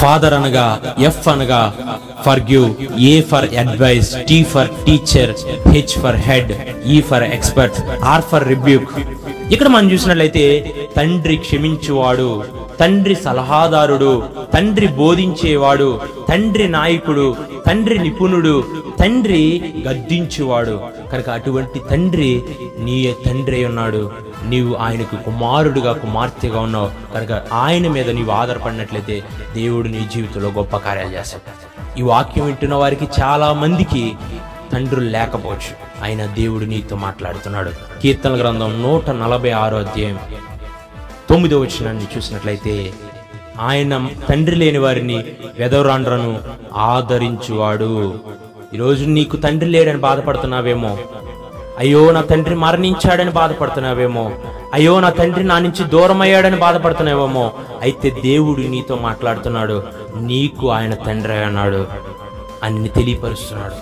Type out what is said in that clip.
Father అనగా F అనగా forgive, A for advice, T for teacher, H for head, E for expert, R for rebuke. ఇక్కడ మనం చూసినట్లయితే తండ్రి క్షమించువాడు, తండ్రి సలహాదారుడు, తండ్రి బోధించేవాడు, తండ్రి నాయకుడు, తండ్రి నిపుణుడు, తండ్రి గద్దించువాడు. కనుక అటువంటి తండ్రి నీ తండ్రి ఉన్నాడు. నీవు ఆయనకు కుమారుడుగా కుమార్తెగా ఉన్నావు. కనుక ఆయన మీద నీవు ఆధారపడినట్లయితే దేవుడు నీ జీవితంలో గొప్ప కార్యాలు చేస్తాడు. ఈ వాక్యం వింటున్న వారికి చాలా మందికి తండ్రులు లేకపోవచ్చు, ఆయన దేవుడు నీతో మాట్లాడుతున్నాడు. కీర్తన గ్రంథం 146 అధ్యాయం 9వ వచనాన్ని చూసినట్లయితే ఆయన తండ్రి లేని వారిని వెదవరాండ్రను ఆదరించువాడు. ఈరోజు నీకు తండ్రి లేడని బాధపడుతున్నావేమో, అయ్యో నా తండ్రి మరణించాడని బాధపడుతున్నావేమో, అయ్యో నా తండ్రి నా నుంచి దూరం అయ్యాడని బాధపడుతున్నావేమో, అయితే దేవుడు నీతో మాట్లాడుతున్నాడు. నీకు ఆయన తండ్రి అన్నాడు అని తెలియపరుస్తున్నాడు.